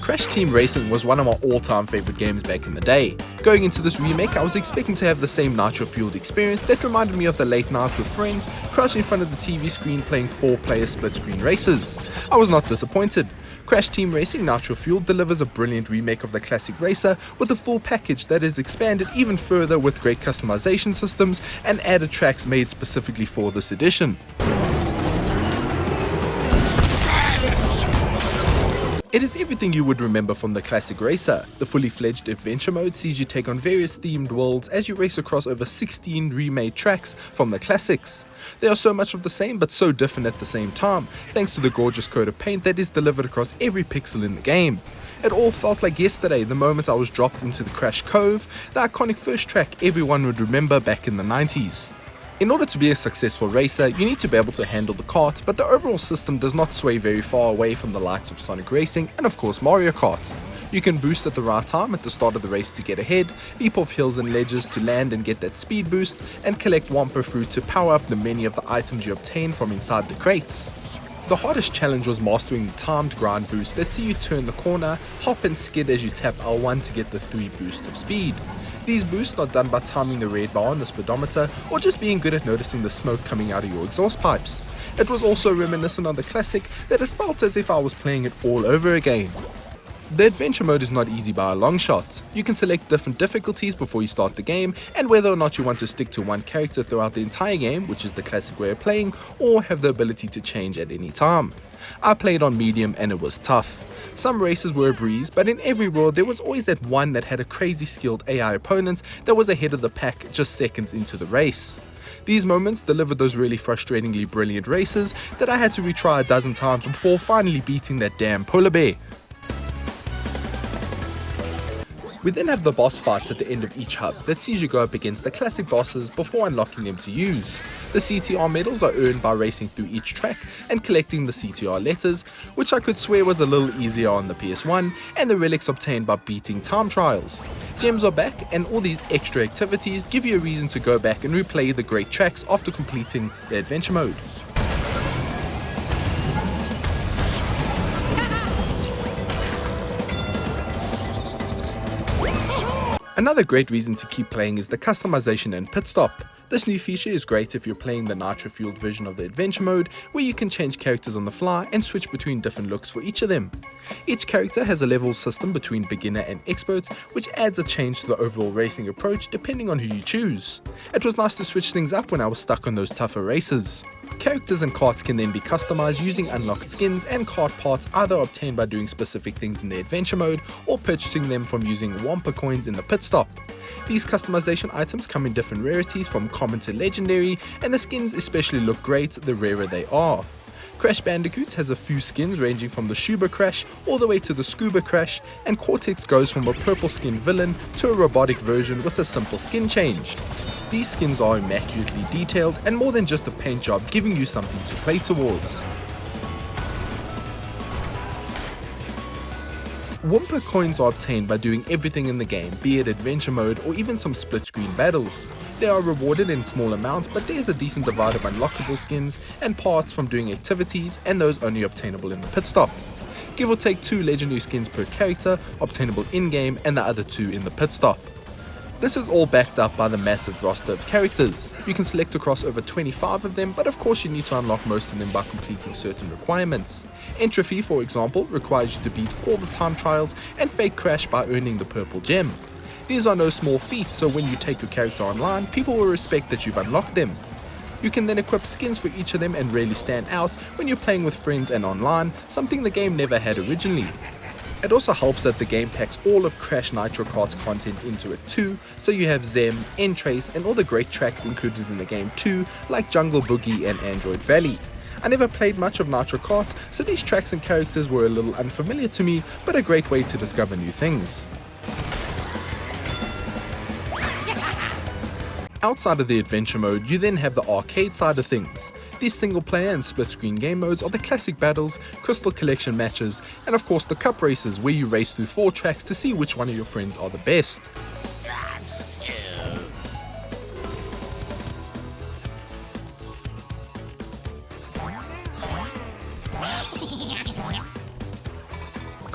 Crash Team Racing was one of my all-time favorite games back in the day. Going into this remake, I was expecting to have the same Nitro-Fueled experience that reminded me of the late nights with friends, crouched in front of the TV screen playing 4-player split-screen races. I was not disappointed. Crash Team Racing Nitro-Fueled delivers a brilliant remake of the classic racer with a full package that is expanded even further with great customization systems and added tracks made specifically for this edition. It is everything you would remember from the classic racer. The fully fledged adventure mode sees you take on various themed worlds as you race across over 16 remade tracks from the classics. They are so much of the same but so different at the same time, thanks to the gorgeous coat of paint that is delivered across every pixel in the game. It all felt like yesterday the moment I was dropped into the Crash Cove, the iconic first track everyone would remember back in the 90s. In order to be a successful racer, you need to be able to handle the kart, but the overall system does not sway very far away from the likes of Sonic Racing and of course Mario Kart. You can boost at the right time at the start of the race to get ahead, leap off hills and ledges to land and get that speed boost, and collect Wumpa fruit to power up the many of the items you obtain from inside the crates. The hardest challenge was mastering the timed grind boost that see you turn the corner, hop and skid as you tap L1 to get the 3 boost of speed. These boosts are done by timing the red bar on the speedometer or just being good at noticing the smoke coming out of your exhaust pipes. It was also reminiscent of the classic that it felt as if I was playing it all over again. The adventure mode is not easy by a long shot. You can select different difficulties before you start the game and whether or not you want to stick to one character throughout the entire game, which is the classic way of playing, or have the ability to change at any time. I played on medium and it was tough. Some races were a breeze, but in every world there was always that one that had a crazy skilled AI opponent that was ahead of the pack just seconds into the race. These moments delivered those really frustratingly brilliant races that I had to retry a dozen times before finally beating that damn polar bear. We then have the boss fights at the end of each hub that sees you go up against the classic bosses before unlocking them to use. The CTR medals are earned by racing through each track and collecting the CTR letters, which I could swear was a little easier on the PS1, and the relics obtained by beating time trials. Gems are back, and all these extra activities give you a reason to go back and replay the great tracks after completing the adventure mode. Another great reason to keep playing is the customization and pit stop. This new feature is great if you're playing the Nitro-Fueled version of the adventure mode, where you can change characters on the fly and switch between different looks for each of them. Each character has a level system between beginner and expert, which adds a change to the overall racing approach depending on who you choose. It was nice to switch things up when I was stuck on those tougher races. Characters and karts can then be customized using unlocked skins and kart parts either obtained by doing specific things in the adventure mode or purchasing them from using Wumpa coins in the pit stop. These customization items come in different rarities from common to legendary, and the skins especially look great the rarer they are. Crash Bandicoot has a few skins ranging from the Scuba Crash all the way to the Scuba Crash, and Cortex goes from a purple skin villain to a robotic version with a simple skin change. These skins are immaculately detailed and more than just a paint job, giving you something to play towards. Wumpa coins are obtained by doing everything in the game, be it adventure mode or even some split screen battles. They are rewarded in small amounts, but there is a decent divide of unlockable skins and parts from doing activities, and those only obtainable in the pit stop. Give or take 2 legendary skins per character, obtainable in-game, and the other 2 in the pit stop. This is all backed up by the massive roster of characters. You can select across over 25 of them, but of course you need to unlock most of them by completing certain requirements. Entropy, for example, requires you to beat all the time trials and fake crash by earning the purple gem. These are no small feats, so when you take your character online, people will respect that you've unlocked them. You can then equip skins for each of them and really stand out when you're playing with friends and online, something the game never had originally. It also helps that the game packs all of Crash Nitro Kart's content into it too, so you have Zem, N-Trace and all the great tracks included in the game too, like Jungle Boogie and Android Valley. I never played much of Nitro Kart, so these tracks and characters were a little unfamiliar to me, but a great way to discover new things. Outside of the adventure mode, you then have the arcade side of things. These single player and split screen game modes are the classic battles, crystal collection matches, and of course the cup races where you race through 4 tracks to see which one of your friends are the best.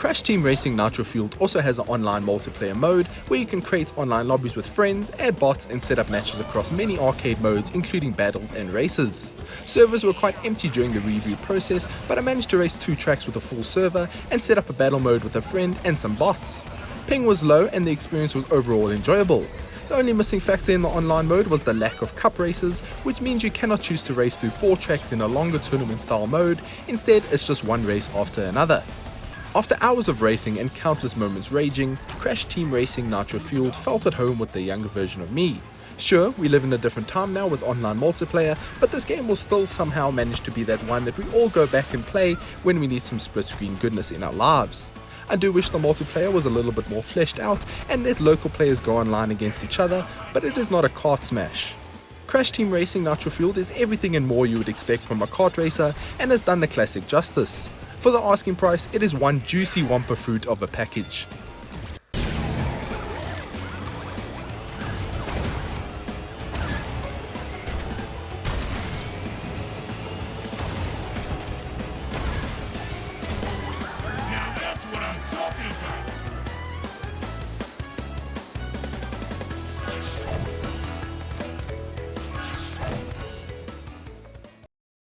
Crash Team Racing Nitro-Fueled also has an online multiplayer mode where you can create online lobbies with friends, add bots and set up matches across many arcade modes including battles and races. Servers were quite empty during the review process, but I managed to race 2 tracks with a full server and set up a battle mode with a friend and some bots. Ping was low and the experience was overall enjoyable. The only missing factor in the online mode was the lack of cup races, which means you cannot choose to race through 4 tracks in a longer tournament style mode. Instead, it's just one race after another. After hours of racing and countless moments raging, Crash Team Racing Nitro-Fueled felt at home with the younger version of me. Sure, we live in a different time now with online multiplayer, but this game will still somehow manage to be that one that we all go back and play when we need some split screen goodness in our lives. I do wish the multiplayer was a little bit more fleshed out and let local players go online against each other, but it is not a kart smash. Crash Team Racing Nitro-Fueled is everything and more you would expect from a kart racer and has done the classic justice. For the asking price, it is one juicy wumper fruit of a package.